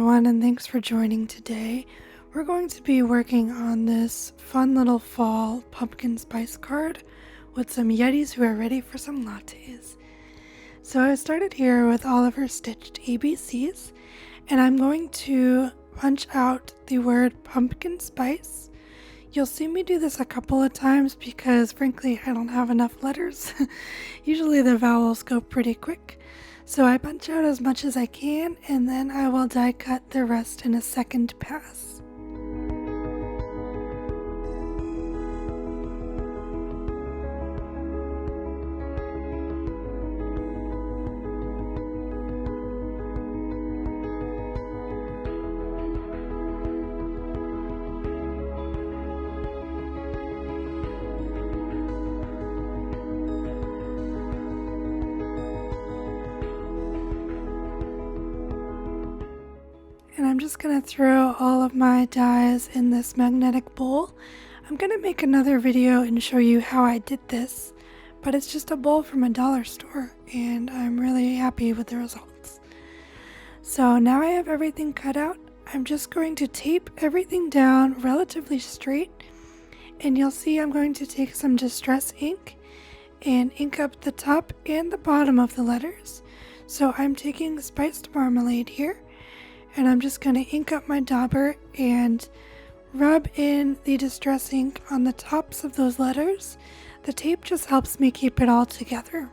everyone, and thanks for joining today. We're going to be working on this fun little fall pumpkin spice card with some yetis who are ready for some lattes. So I started here with all of our stitched ABCs, and I'm going to punch out the word pumpkin spice. You'll see me do this a couple of times because frankly I don't have enough letters. Usually the vowels go pretty quick. So I punch out as much as I can, and then I will die cut the rest in a second pass. And I'm just going to throw all of my dies in this magnetic bowl. I'm going to make another video and show you how I did this, but it's just a bowl from a dollar store and I'm really happy with the results. So now I have everything cut out. I'm just going to tape everything down relatively straight, and you'll see I'm going to take some distress ink and ink up the top and the bottom of the letters. So I'm taking spiced marmalade here, and I'm just going to ink up my dauber and rub in the distress ink on the tops of those letters. The tape just helps me keep it all together.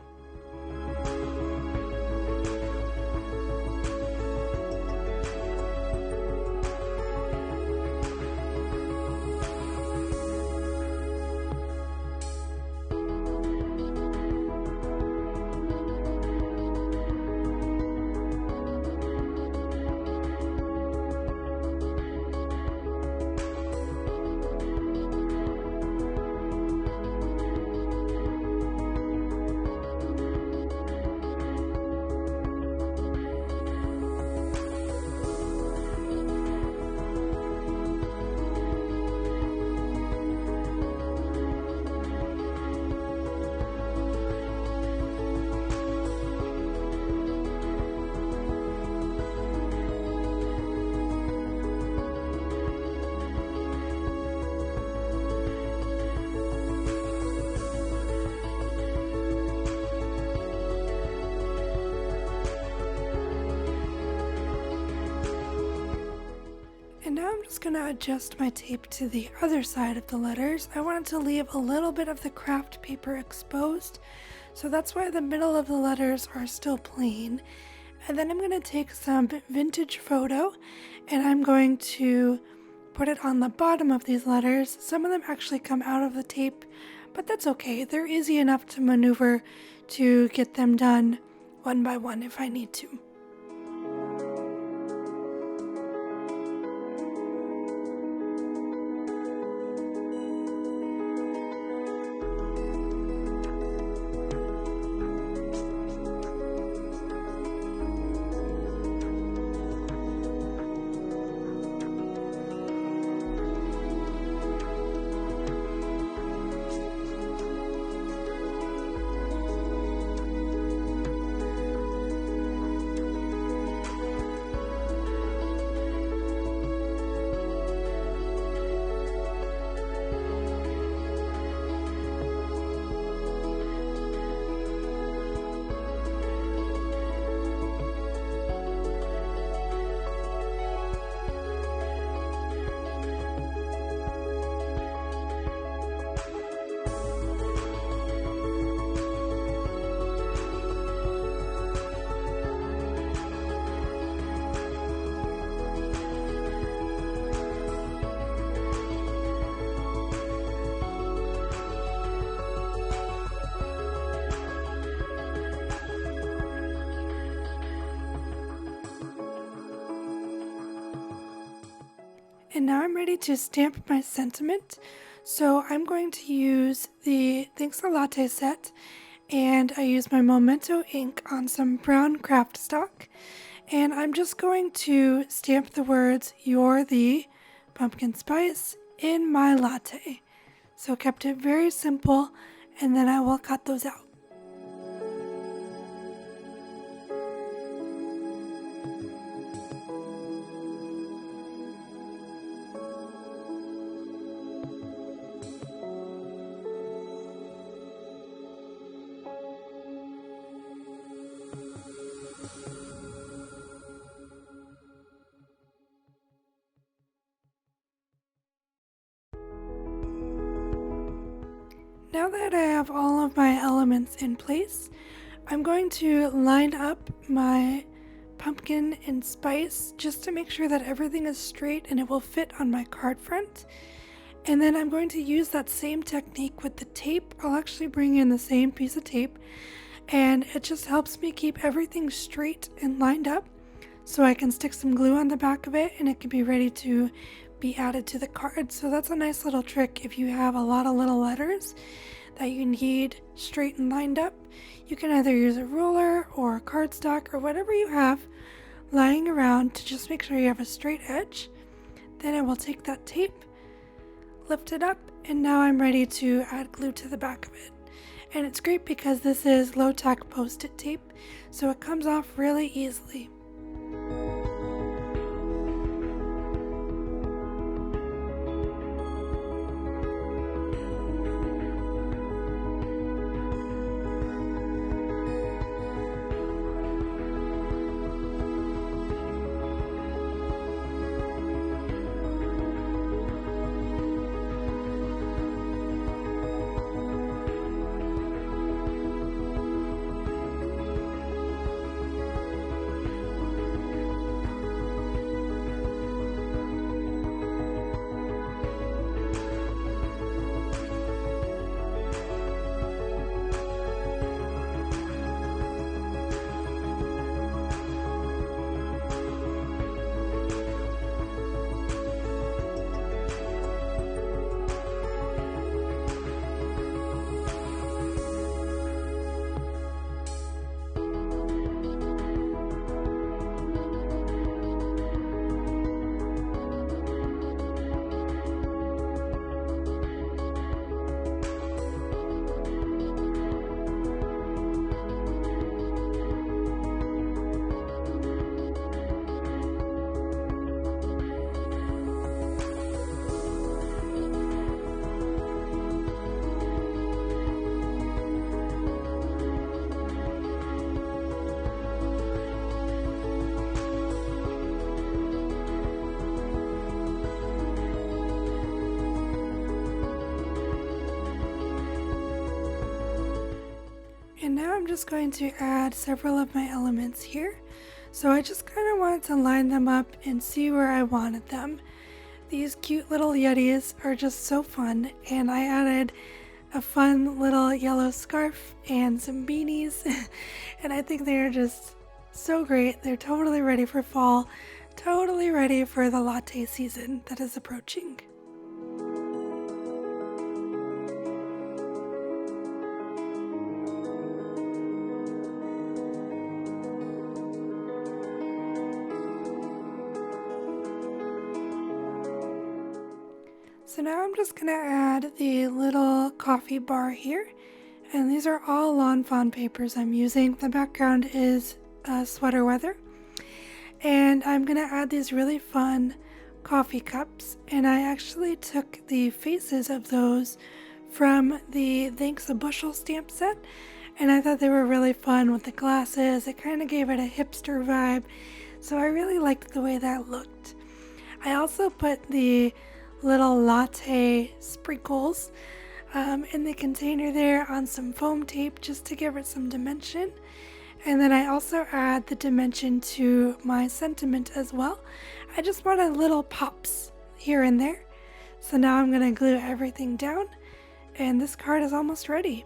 And now I'm just going to adjust my tape to the other side of the letters. I wanted to leave a little bit of the craft paper exposed, so that's why the middle of the letters are still plain. And then I'm going to take some vintage photo and I'm going to put it on the bottom of these letters. Some of them actually come out of the tape, but that's okay. They're easy enough to maneuver to get them done one by one if I need to. And now I'm ready to stamp my sentiment. So I'm going to use the Thanks a Latte set, and I use my Memento ink on some brown craft stock. And I'm just going to stamp the words, "You're the pumpkin spice in my latte." So kept it very simple, and then I will cut those out. Now that I have all of my elements in place, I'm going to line up my pumpkin and spice just to make sure that everything is straight and it will fit on my card front. And then I'm going to use that same technique with the tape. I'll actually bring in the same piece of tape, and it just helps me keep everything straight and lined up so I can stick some glue on the back of it and it can be ready to be added to the card. So that's a nice little trick if you have a lot of little letters that you need straight and lined up. You can either use a ruler or a cardstock or whatever you have lying around to just make sure you have a straight edge. Then I will take that tape, lift it up, and now I'm ready to add glue to the back of it. And it's great because this is low-tack post-it tape, so it comes off really easily. And now I'm just going to add several of my elements here. So I just kind of wanted to line them up and see where I wanted them. These cute little yetis are just so fun, and I added a fun little yellow scarf and some beanies and I think they are just so great. They're totally ready for fall, totally ready for the latte season that is approaching. So now I'm just going to add the little coffee bar here, and these are all lawn fawn papers I'm using. The background is sweater weather, and I'm going to add these really fun coffee cups, and I actually took the faces of those from the Thanks a Bushel stamp set, and I thought they were really fun with the glasses. It kind of gave it a hipster vibe, so I really liked the way that looked. I also put the little latte sprinkles in the container there on some foam tape just to give it some dimension. And then I also add the dimension to my sentiment as well. I just wanted little pops here and there. So now I'm going to glue everything down, and this card is almost ready.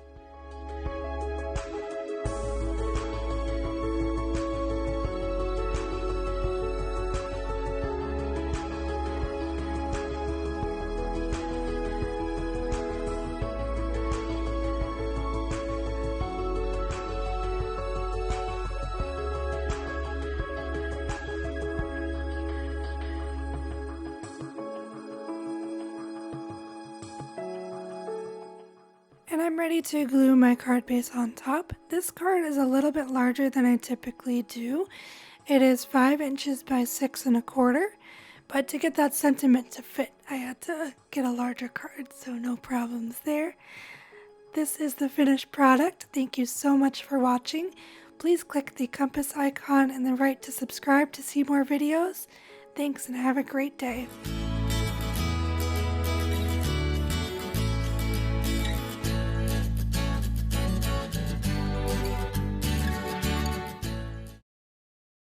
And I'm ready to glue my card base on top. This card is a little bit larger than I typically do. It is 5 inches by 6 1/4, but to get that sentiment to fit, I had to get a larger card, so no problems there. This is the finished product. Thank you so much for watching. Please click the compass icon in the right to subscribe to see more videos. Thanks and have a great day.